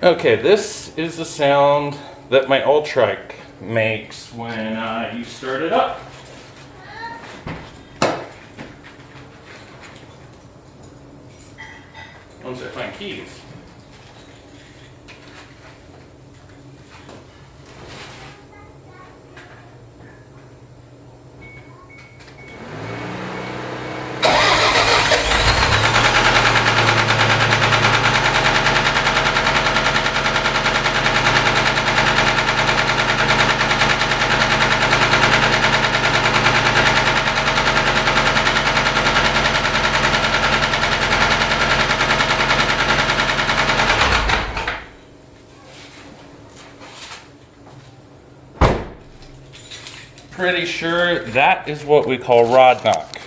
Okay, this is the sound that my alltrac makes when you start it up. Once I find keys. Pretty sure that is what we call rod knock.